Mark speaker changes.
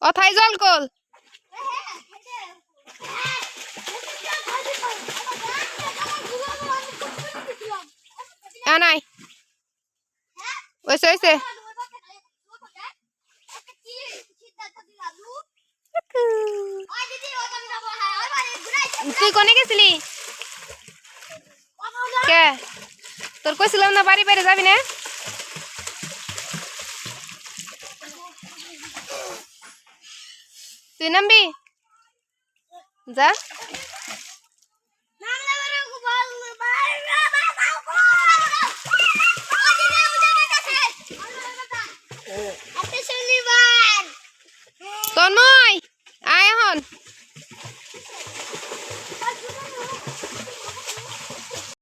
Speaker 1: কথাই জল কল নাই ওইসে তুই কোনে গেছিলি কে তোর কইছিলাম না বাড়ি বাইরে যাবি না তুই নামবি যা